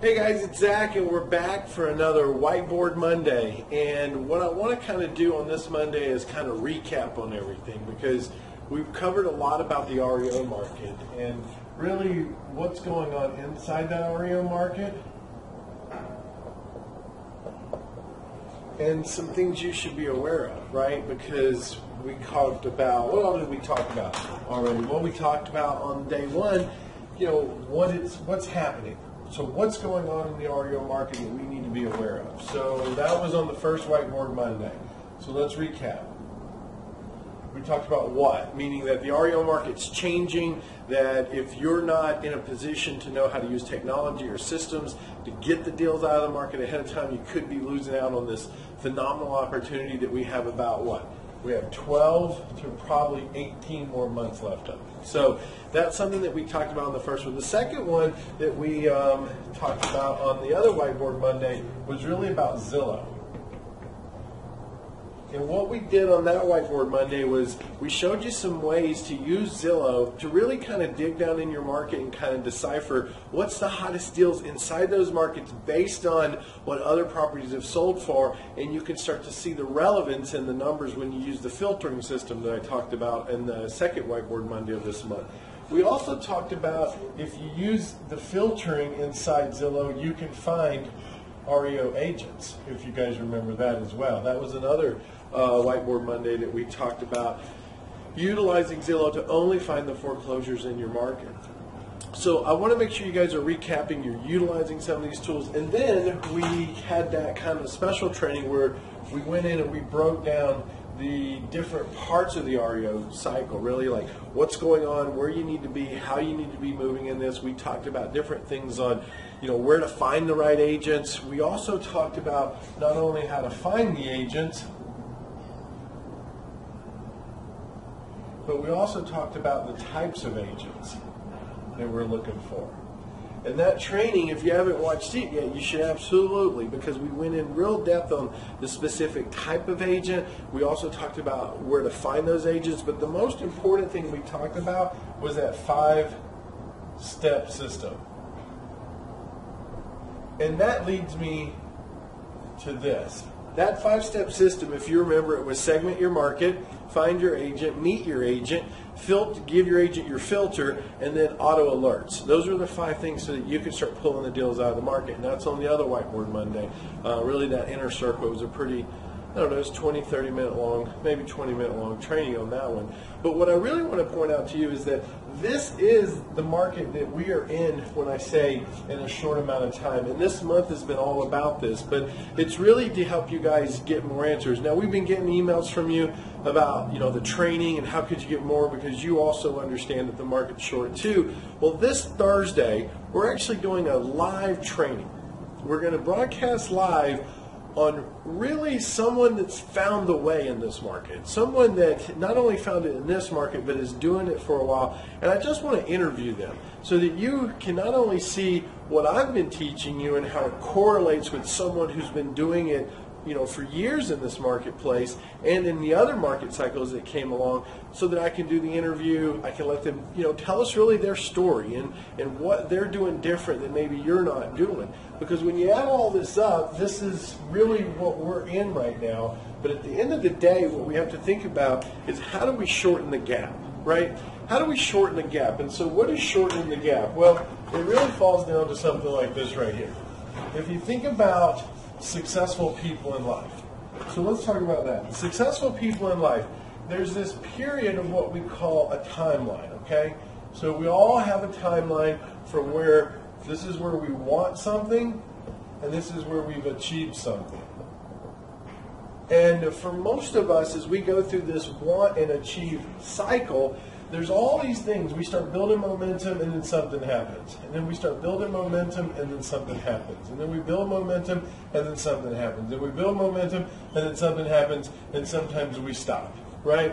Hey guys, it's Zach and we're back for another Whiteboard Monday. And what I want to kind of do on this Monday is kind of recap on everything, because we've covered a lot about the REO market and really what's going on inside that REO market and some things you should be aware of, right? Because we talked about, what all did we talk about already? Well, we talked about on day one, what's happening. So what's going on in the REO market that we need to be aware of? So that was on the first Whiteboard Monday. So let's recap. We talked about what, meaning that the REO market's changing, that if you're not in a position to know how to use technology or systems to get the deals out of the market ahead of time, you could be losing out on this phenomenal opportunity that we have about what? We have 12 to probably 18 more months left of it. So that's something that we talked about on the first one. The second one that we talked about on the other Whiteboard Monday was really about Zillow. And what we did on that Whiteboard Monday was we showed you some ways to use Zillow to really kind of dig down in your market and kind of decipher what's the hottest deals inside those markets based on what other properties have sold for, and you can start to see the relevance in the numbers when you use the filtering system that I talked about in the second Whiteboard Monday of this month. We also talked about if you use the filtering inside Zillow, you can find REO agents, if you guys remember that as well. That was another Whiteboard Monday that we talked about utilizing Zillow to only find the foreclosures in your market. So I want to make sure you guys are recapping, you're utilizing some of these tools, and then we had that kind of special training where we went in and we broke down the different parts of the REO cycle, really like what's going on, where you need to be, how you need to be moving in this. We talked about different things on, where to find the right agents. We also talked about not only how to find the agents, but we also talked about the types of agents that we're looking for. And that training, if you haven't watched it yet, you should absolutely, because we went in real depth on the specific type of agent. We also talked about where to find those agents, but the most important thing we talked about was that 5-step system. And that leads me to this. That 5-step system, if you remember, it was segment your market, find your agent, meet your agent, give your agent your filter, and then auto alerts. Those are the 5 things so that you can start pulling the deals out of the market. And that's on the other Whiteboard Monday. Really, that inner circle was a pretty, it's 20, 30 minute long, maybe 20 minute long training on that one. But what I really want to point out to you is that this is the market that we are in when I say in a short amount of time. And this month has been all about this, but it's really to help you guys get more answers. Now, we've been getting emails from you about, the training and how could you get more, because you also understand that the market's short too. Well, this Thursday, we're actually doing a live training. We're going to broadcast live on really someone that's found the way in this market, someone that not only found it in this market but is doing it for a while. And I just want to interview them so that you can not only see what I've been teaching you and how it correlates with someone who's been doing it for years in this marketplace and in the other market cycles that came along, so that I can do the interview, I can let them, tell us really their story and what they're doing different that maybe you're not doing. Because when you add all this up, this is really what we're in right now. But at the end of the day, what we have to think about is how do we shorten the gap, right? How do we shorten the gap? And so what is shortening the gap? Well, it really falls down to something like this right here. If you think about successful people in life. So let's talk about that. Successful people in life, there's this period of what we call a timeline, okay? So we all have a timeline from where this is where we want something and this is where we've achieved something. And for most of us, as we go through this want and achieve cycle, there's all these things. We start building momentum and then something happens. And then we start building momentum and then something happens. And then we build momentum and then something happens. And we build momentum and then something happens, and sometimes we stop, right?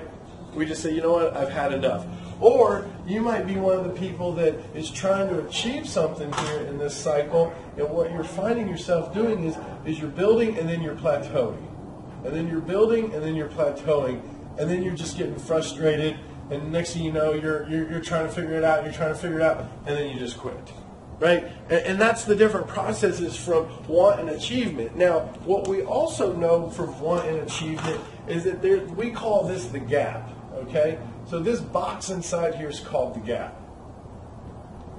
We just say, you know what, I've had enough. Or you might be one of the people that is trying to achieve something here in this cycle, and what you're finding yourself doing is you're building and then you're plateauing. And then you're building and then you're plateauing. And then you're just getting frustrated. And next thing you know, you're trying to figure it out, and then you just quit. right? And that's the different processes from want and achievement. Now, what we also know from want and achievement is that we call this the gap, okay? So this box inside here is called the gap.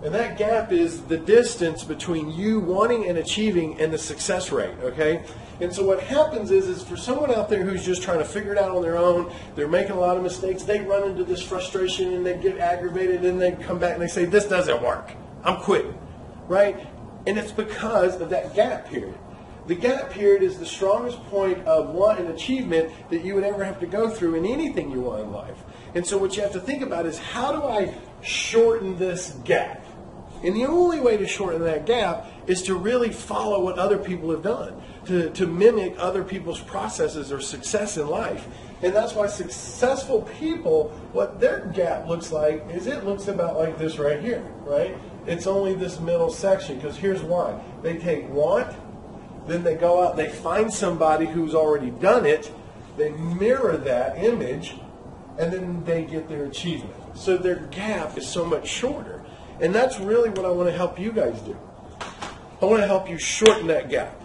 And that gap is the distance between you wanting and achieving and the success rate, okay? And so what happens is for someone out there who's just trying to figure it out on their own, they're making a lot of mistakes, they run into this frustration and they get aggravated and they come back and they say, this doesn't work, I'm quitting, right? And it's because of that gap period. The gap period is the strongest point of want and achievement that you would ever have to go through in anything you want in life. And so what you have to think about is, how do I shorten this gap? And the only way to shorten that gap is to really follow what other people have done, to mimic other people's processes or success in life. And that's why successful people, what their gap looks like is it looks about like this right here, right? It's only this middle section, because here's why. They take want, then they go out, they find somebody who's already done it, they mirror that image, and then they get their achievement. So their gap is so much shorter. And that's really what I want to help you guys do. I want to help you shorten that gap.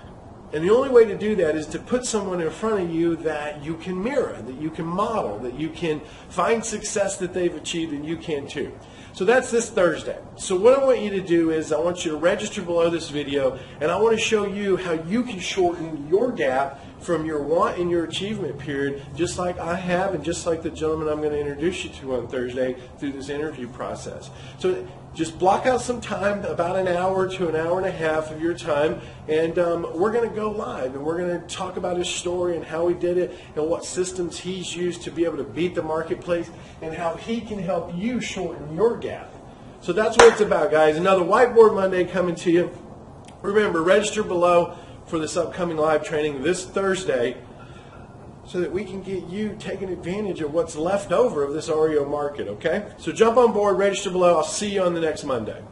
And the only way to do that is to put someone in front of you that you can mirror, that you can model, that you can find success that they've achieved, and you can too. So that's this Thursday. So what I want you to do is I want you to register below this video, and I want to show you how you can shorten your gap from your want and your achievement period, just like I have and just like the gentleman I'm going to introduce you to on Thursday through this interview process. So just block out some time, about an hour to an hour and a half of your time, and we're going to go live, and we're going to talk about his story and how he did it and what systems he's used to be able to beat the marketplace and how he can help you shorten your gap. So that's what it's about, guys. Another Whiteboard Monday coming to you. Remember, register below for this upcoming live training this Thursday so that we can get you taking advantage of what's left over of this REO market, okay? So jump on board, register below. I'll see you on the next Monday.